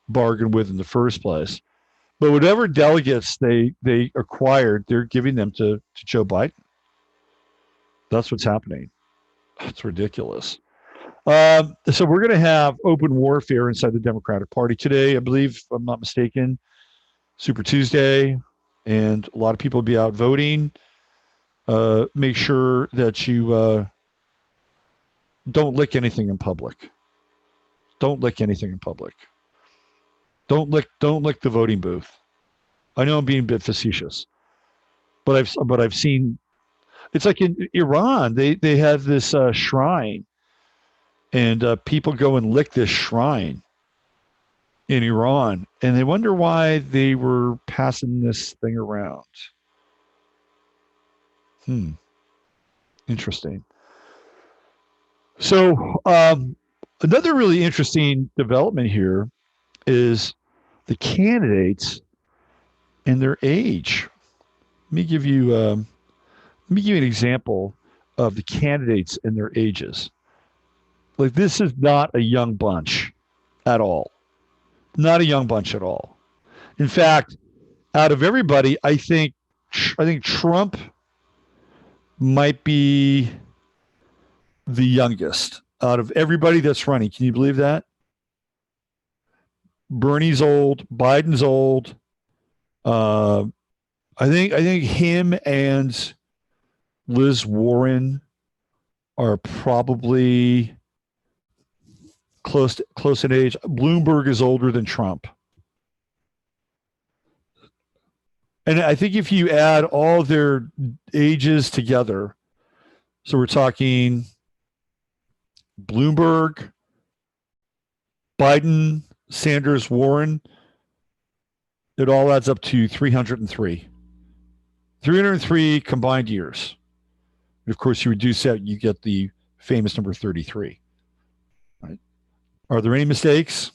bargain with in the first place, but whatever delegates they acquired, they're giving them to Joe Biden. That's what's happening. It's ridiculous. So we're going to have open warfare inside the Democratic Party today. I believe, if I'm not mistaken, Super Tuesday, and a lot of people will be out voting. Make sure that you don't lick anything in public. Don't lick anything in public. Don't lick the voting booth. I know I'm being a bit facetious, but I've seen. It's like in Iran. They have this shrine, and people go and lick this shrine in Iran, and they wonder why they were passing this thing around. Interesting. So another really interesting development here is the candidates and their age. Let me give you an example of the candidates and their ages. Like, this is not a young bunch at all. Not a young bunch at all. In fact, out of everybody, I think Trump might be the youngest out of everybody that's running. Can you believe that? Bernie's old, Biden's old. I think him and Liz Warren are probably close in age. Bloomberg is older than Trump. And I think if you add all their ages together, so we're talking Bloomberg, Biden, Sanders, Warren, it all adds up to 303. 303 combined years. And of course, you reduce that, you get the famous number 33. Right? Are there any mistakes?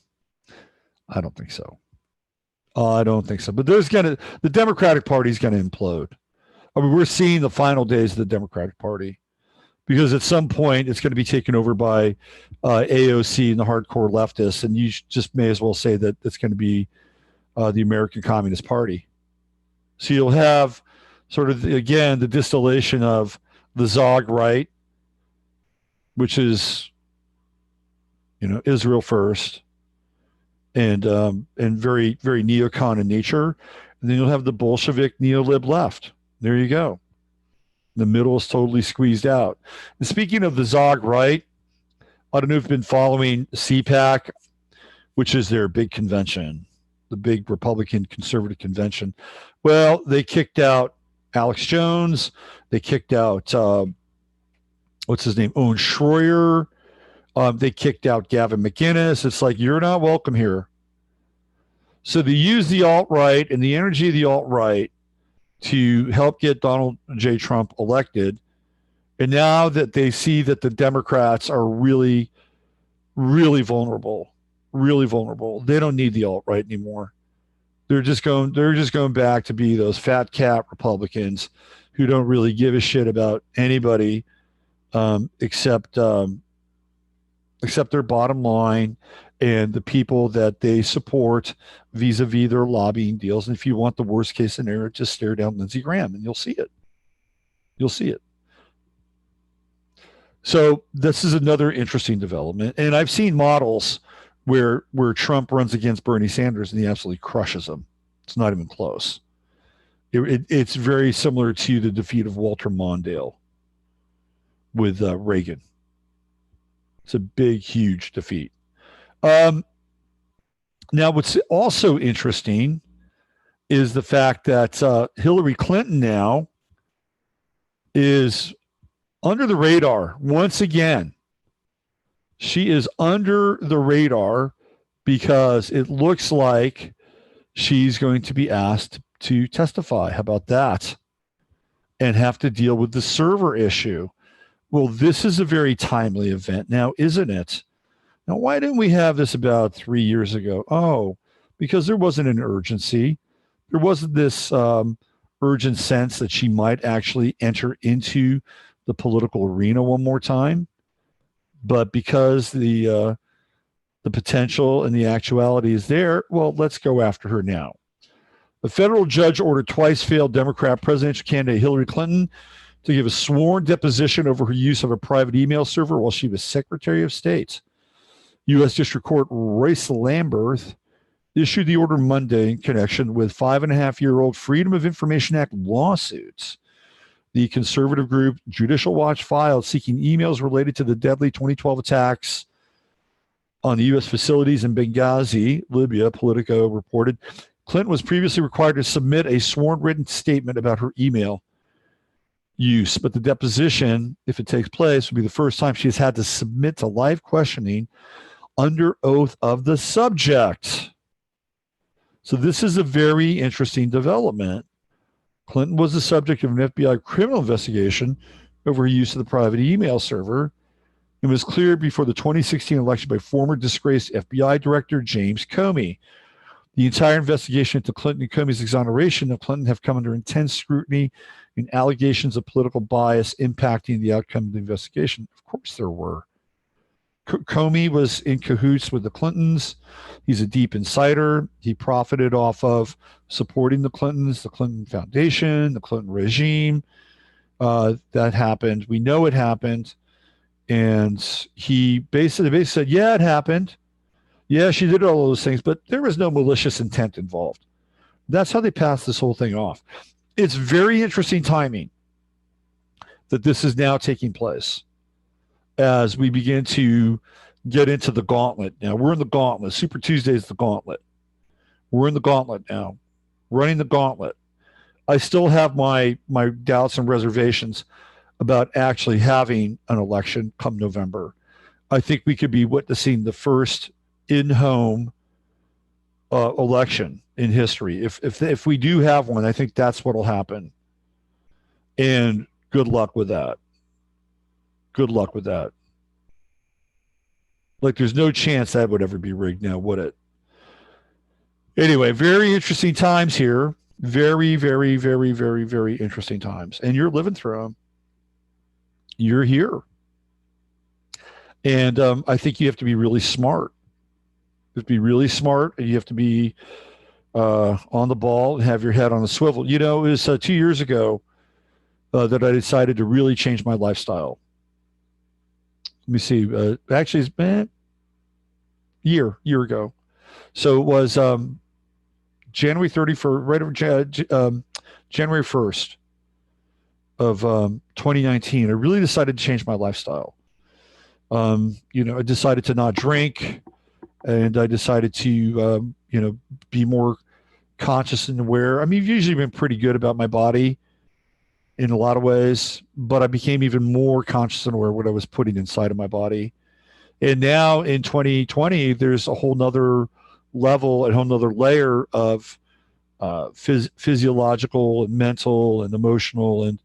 I don't think so. I don't think so. But the Democratic Party is going to implode. I mean, we're seeing the final days of the Democratic Party, because at some point it's going to be taken over by AOC and the hardcore leftists, and you just may as well say that it's going to be the American Communist Party. So you'll have sort of, again, the distillation of the Zog right, which is, Israel first, and very, very neocon in nature. And then you'll have the Bolshevik neolib left. There you go. The middle is totally squeezed out. And speaking of the Zog right, I don't know if you've been following CPAC, which is their big convention, the big Republican conservative convention. Well, they kicked out Alex Jones. They kicked out, what's his name, Owen Schroyer. They kicked out Gavin McInnes. It's like, you're not welcome here. So they use the alt-right and the energy of the alt-right to help get Donald J. Trump elected. And now that they see that the Democrats are really, really vulnerable, they don't need the alt-right anymore. They're just going back to be those fat cat Republicans who don't really give a shit about anybody except their bottom line and the people that they support vis-a-vis their lobbying deals. And if you want the worst case scenario, just stare down Lindsey Graham and you'll see it. You'll see it. So this is another interesting development. And I've seen models where Trump runs against Bernie Sanders and he absolutely crushes him. It's not even close. It's very similar to the defeat of Walter Mondale with Reagan. It's a big, huge defeat. Now, what's also interesting is the fact that Hillary Clinton now is under the radar once again. She is under the radar because it looks like she's going to be asked to testify. How about that? And have to deal with the server issue. Well, this is a very timely event now, isn't it? Now, why didn't we have this about 3 years ago? Oh, because there wasn't an urgency. There wasn't this urgent sense that she might actually enter into the political arena one more time. But because the potential and the actuality is there, well, let's go after her now. A federal judge ordered twice failed Democrat presidential candidate Hillary Clinton to give a sworn deposition over her use of a private email server while she was Secretary of State. U.S. District Court Royce Lamberth issued the order Monday in connection with 5.5-year-old Freedom of Information Act lawsuits. The conservative group Judicial Watch filed seeking emails related to the deadly 2012 attacks on the U.S. facilities in Benghazi, Libya. Politico reported Clinton was previously required to submit a sworn written statement about her email use, but the deposition, if it takes place, will be the first time she has had to submit to live questioning under oath of the subject. So this is a very interesting development. Clinton was the subject of an FBI criminal investigation over her use of the private email server and was cleared before the 2016 election by former disgraced FBI Director James Comey. The entire investigation into Clinton and Comey's exoneration of Clinton have come under intense scrutiny and allegations of political bias impacting the outcome of the investigation. Of course there were. Comey was in cahoots with the Clintons. He's a deep insider. He profited off of supporting the Clintons, the Clinton Foundation, the Clinton regime. That happened. We know it happened. And he basically said, yeah, it happened. Yeah, she did all those things, but there was no malicious intent involved. That's how they passed this whole thing off. It's very interesting timing that this is now taking place as we begin to get into the gauntlet. Now, we're in the gauntlet. Super Tuesday is the gauntlet. We're in the gauntlet now, running the gauntlet. I still have my doubts and reservations about actually having an election come November. I think we could be witnessing the first in-home election in history. If we do have one, I think that's what will happen. And good luck with that. Good luck with that. Like, there's no chance that would ever be rigged now, would it? Anyway, very interesting times here. Very, very, very, very, very interesting times. And you're living through them. You're here. And I think you have to be really smart. You have to be really smart, and you have to be on the ball and have your head on a swivel. You know, it was 2 years ago that I decided to really change my lifestyle. Let me see. Actually, it's been a year ago. So it was January 31st, right over January 1st of 2019. I really decided to change my lifestyle. I decided to not drink, and I decided to, be more conscious and aware. I mean, I've usually been pretty good about my body in a lot of ways, but I became even more conscious and aware of what I was putting inside of my body. And now in 2020, there's a whole nother level, a whole nother layer of physiological and mental and emotional and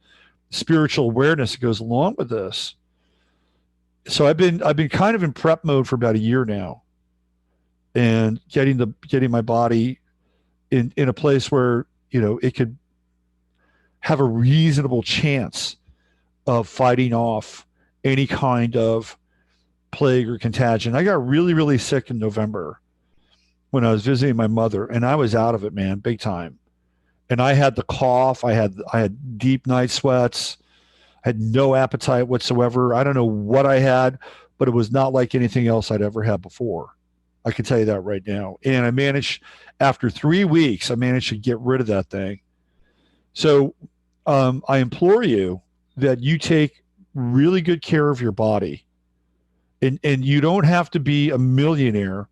spiritual awareness that goes along with this. So I've been kind of in prep mode for about a year now, and getting my body in a place where, it could have a reasonable chance of fighting off any kind of plague or contagion. I got really, really sick in November when I was visiting my mother, and I was out of it, man, big time. And I had the cough. I had deep night sweats. I had no appetite whatsoever. I don't know what I had, but it was not like anything else I'd ever had before. I can tell you that right now. And I managed, after 3 weeks, I managed to get rid of that thing. So I implore you that you take really good care of your body. And you don't have to be a millionaire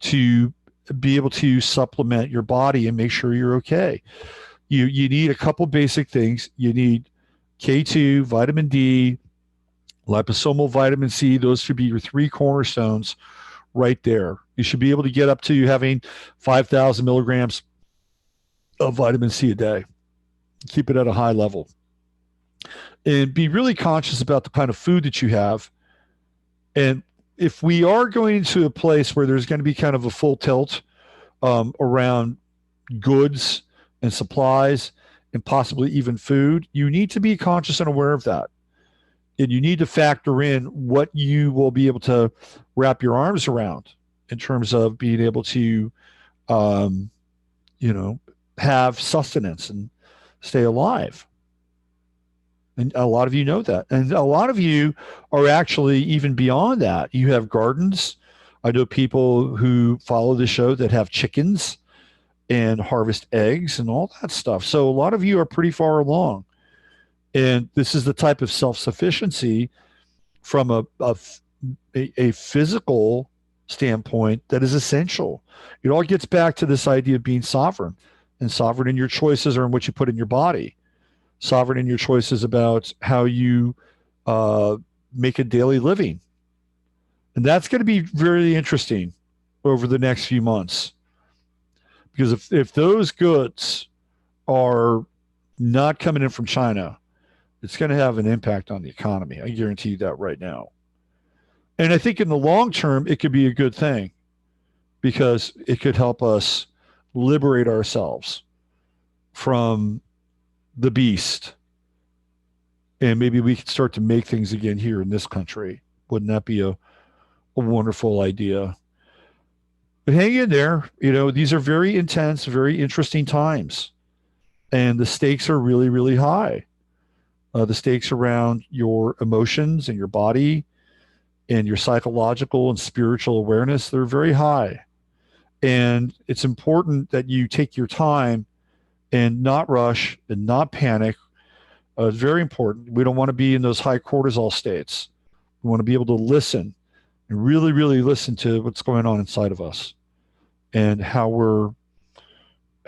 to be able to supplement your body and make sure you're okay. You need a couple basic things. You need K2, vitamin D, liposomal vitamin C. Those should be your three cornerstones right there. You should be able to get up to having 5,000 milligrams of vitamin C a day. Keep it at a high level. And be really conscious about the kind of food that you have. And if we are going to a place where there's going to be kind of a full tilt around goods and supplies and possibly even food, you need to be conscious and aware of that. And you need to factor in what you will be able to wrap your arms around in terms of being able to, have sustenance and stay alive. And a lot of you know that. And a lot of you are actually even beyond that. You have gardens. I know people who follow the show that have chickens and harvest eggs and all that stuff. So a lot of you are pretty far along. And this is the type of self-sufficiency from a physical standpoint that is essential. It all gets back to this idea of being sovereign, and sovereign in your choices or in what you put in your body. Sovereign in your choices about how you make a daily living. And that's going to be very interesting over the next few months. Because if those goods are not coming in from China, it's going to have an impact on the economy. I guarantee you that right now. And I think in the long term, it could be a good thing because it could help us liberate ourselves from the beast. And maybe we could start to make things again here in this country. Wouldn't that be a wonderful idea? But hang in there. These are very intense, very interesting times. And the stakes are really, really high. The stakes around your emotions and your body and your psychological and spiritual awareness, they're very high. And it's important that you take your time and not rush and not panic. It's very important. We don't want to be in those high cortisol states. We want to be able to listen and really, really listen to what's going on inside of us and how we're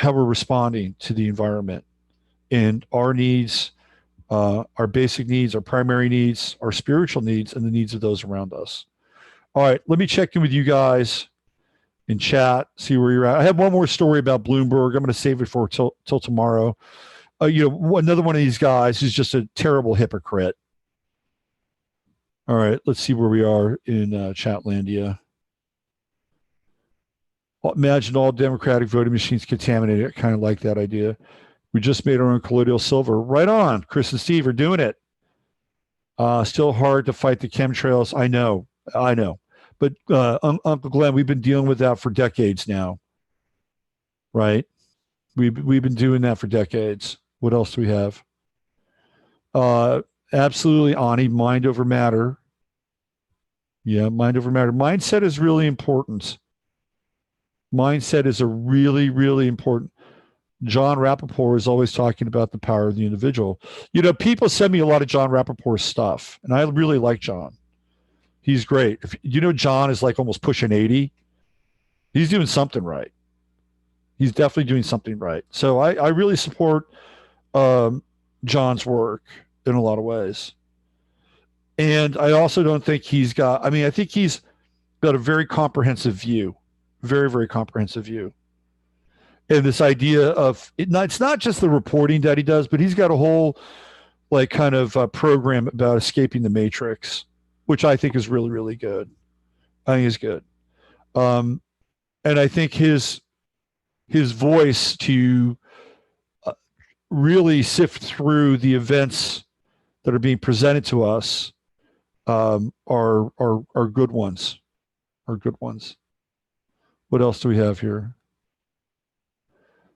responding to the environment and our needs, our basic needs, our primary needs, our spiritual needs, and the needs of those around us. All right, let me check in with you guys in chat, see where you're at. I have one more story about Bloomberg. I'm going to save it for till tomorrow. Another one of these guys who's just a terrible hypocrite. All right, let's see where we are in Chatlandia. Imagine all Democratic voting machines contaminated. I kind of like that idea. We just made our own colloidal silver. Right on. Chris and Steve are doing it. Still hard to fight the chemtrails. I know. But Uncle Glenn, we've been dealing with that for decades now. Right? We've been doing that for decades. What else do we have? Absolutely, Ani, mind over matter. Yeah, mind over matter. Mindset is really important. Mindset is a really, really important. John Rappaport is always talking about the power of the individual. People send me a lot of John Rappaport's stuff, and I really like John. He's great. John is like almost pushing 80. He's doing something right. He's definitely doing something right. So I really support John's work in a lot of ways. And I also don't think I think he's got a very comprehensive view, very, very comprehensive view. And this idea of it's not just the reporting that he does, but he's got a whole kind of program about escaping the matrix, which I think is really, really good. I think is good. And I think his voice to really sift through the events that are being presented to us are good ones. Are good ones. What else do we have here?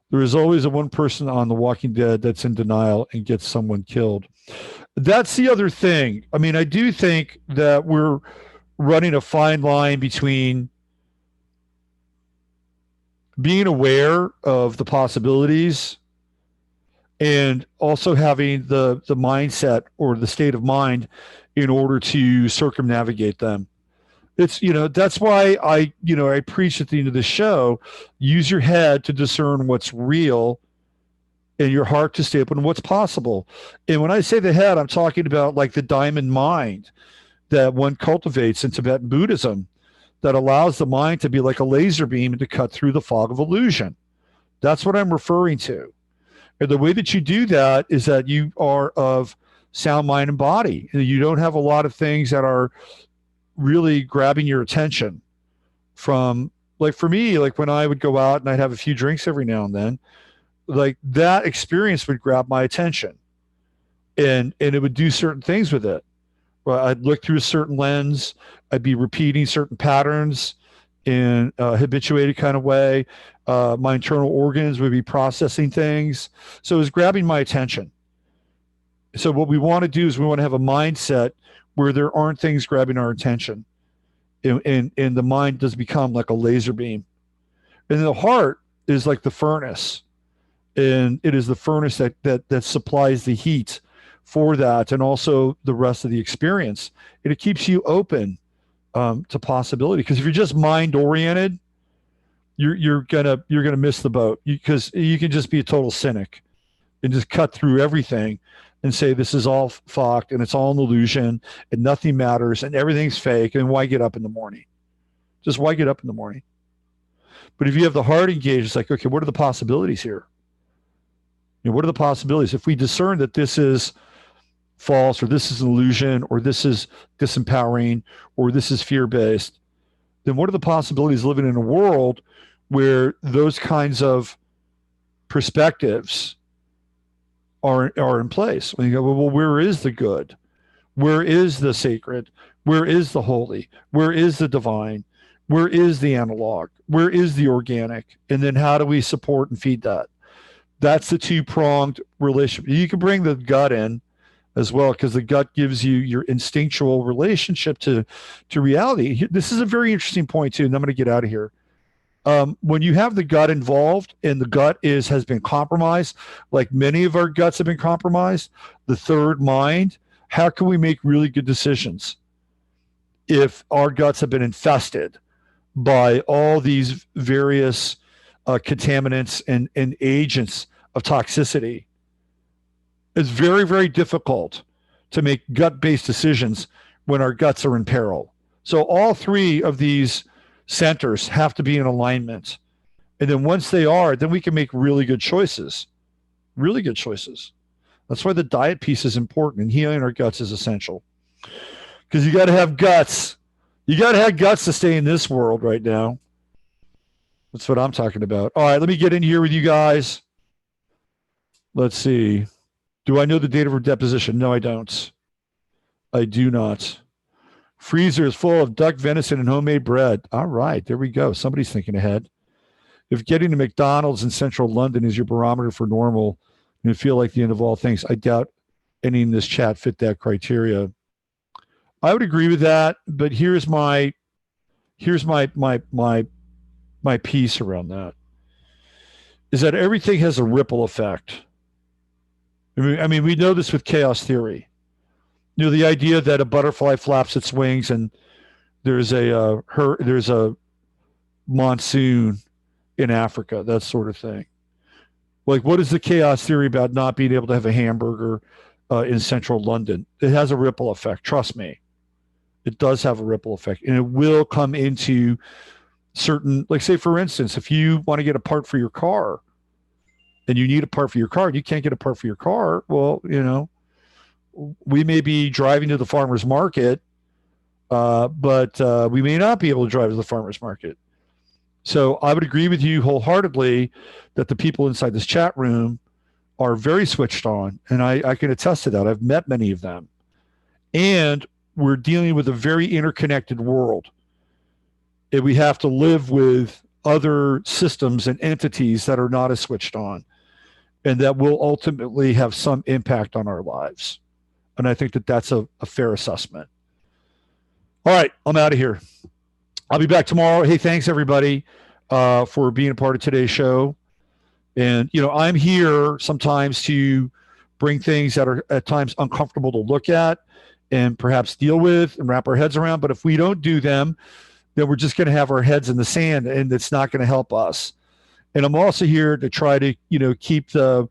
There is always a one person on The Walking Dead that's in denial and gets someone killed. That's the other thing. I mean, I do think that we're running a fine line between being aware of the possibilities and also having the mindset or the state of mind in order to circumnavigate them. It's, that's why I preach at the end of the show, use your head to discern what's real and your heart to stay open to what's possible. And when I say the head, I'm talking about like the diamond mind that one cultivates in Tibetan Buddhism that allows the mind to be like a laser beam and to cut through the fog of illusion. That's what I'm referring to. And the way that you do that is that you are of sound mind and body. You don't have a lot of things that are really grabbing your attention from, like for me, like when I would go out and I'd have a few drinks every now and then, like that experience would grab my attention and it would do certain things with it. Well, I'd look through a certain lens. I'd be repeating certain patterns in a habituated kind of way. My internal organs would be processing things. So it was grabbing my attention. So what we want to do is we want to have a mindset where there aren't things grabbing our attention. And the mind does become like a laser beam. And the heart is like the furnace. And it is the furnace that supplies the heat for that and also the rest of the experience. And it keeps you open to possibility. Because if you're just mind oriented, you're gonna miss the boat because you can just be a total cynic and just cut through everything and say this is all fucked and it's all an illusion and nothing matters and everything's fake. And why get up in the morning? Just why get up in the morning? But if you have the heart engaged, it's like, okay, what are the possibilities here? What are the possibilities? If we discern that this is false or this is an illusion or this is disempowering or this is fear-based, then what are the possibilities living in a world where those kinds of perspectives are in place? When you go, well, where is the good? Where is the sacred? Where is the holy? Where is the divine? Where is the analog? Where is the organic? And then how do we support and feed that? That's the two-pronged relationship. You can bring the gut in as well because the gut gives you your instinctual relationship to reality. This is a very interesting point too, and I'm going to get out of here. When you have the gut involved and the gut has been compromised, like many of our guts have been compromised, the third mind, how can we make really good decisions if our guts have been infested by all these various contaminants and agents of toxicity? It's very, very difficult to make gut-based decisions when our guts are in peril. So all three of these centers have to be in alignment. And then once they are, then we can make really good choices. Really good choices. That's why the diet piece is important and healing our guts is essential. Because you got to have guts. You got to have guts to stay in this world right now. That's what I'm talking about. All right, let me get in here with you guys. Let's see. Do I know the date of her deposition? No, I don't. I do not. Freezer is full of duck venison and homemade bread. All right, there we go. Somebody's thinking ahead. If getting to McDonald's in central London is your barometer for normal, you feel like the end of all things, I doubt any in this chat fit that criteria. I would agree with that, but here's my piece around that. Is that everything has a ripple effect. I mean, we know this with chaos theory. The idea that a butterfly flaps its wings and there's a monsoon in Africa, that sort of thing. Like, what is the chaos theory about not being able to have a hamburger in central London? It has a ripple effect. Trust me. It does have a ripple effect. And it will come into certain, like say, for instance, if you want to get a part for your car and you need a part for your car and you can't get a part for your car, well, we may be driving to the farmer's market, but we may not be able to drive to the farmer's market. So I would agree with you wholeheartedly that the people inside this chat room are very switched on. And I can attest to that. I've met many of them. And we're dealing with a very interconnected world, and we have to live with other systems and entities that are not as switched on, and that will ultimately have some impact on our lives. And I think that that's a fair assessment. All right, I'm out of here. I'll be back tomorrow. Hey, thanks everybody for being a part of today's show. And, I'm here sometimes to bring things that are at times uncomfortable to look at and perhaps deal with and wrap our heads around. But if we don't do them, then we're just going to have our heads in the sand, and it's not going to help us. And I'm also here to try to, keep the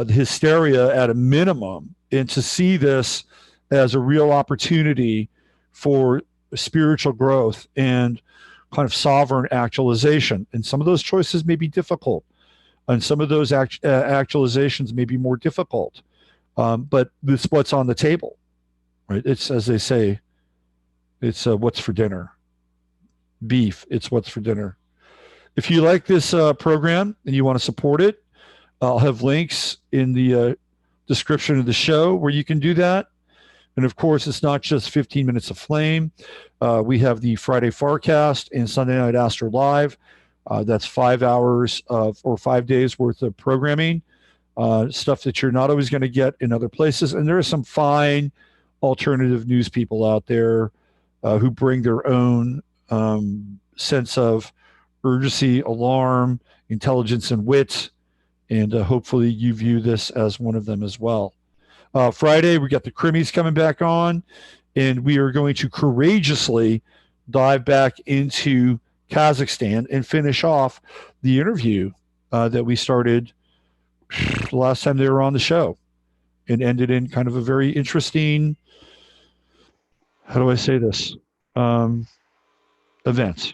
hysteria at a minimum, and to see this as a real opportunity for spiritual growth and kind of sovereign actualization. And some of those choices may be difficult, and some of those actualizations may be more difficult. But it's what's on the table, right? It's, as they say, it's what's for dinner. Beef, it's what's for dinner. If you like this program and you want to support it, I'll have links in the description of the show where you can do that. And of course, it's not just 15 minutes of flame. We have the Friday Farcast and Sunday Night Astro Live. That's 5 hours or 5 days worth of programming, stuff that you're not always going to get in other places. And there are some fine alternative news people out there who bring their own sense of urgency, alarm, intelligence, and wit. And hopefully you view this as one of them as well. Friday, we got the Crimmies coming back on, and we are going to courageously dive back into Kazakhstan and finish off the interview that we started the last time they were on the show, and ended in kind of a very interesting, how do I say this, event.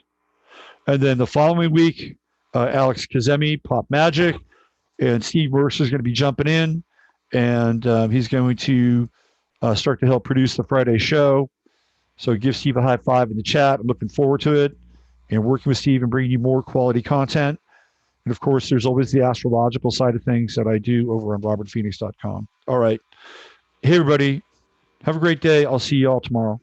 And then the following week, Alex Kazemi, Pop Magic, and Steve Mercer is going to be jumping in, and he's going to start to help produce the Friday show. So give Steve a high five in the chat. I'm looking forward to it, and working with Steve and bringing you more quality content. And of course, there's always the astrological side of things that I do over on robertphoenix.com. All right. Hey, everybody. Have a great day. I'll see you all tomorrow.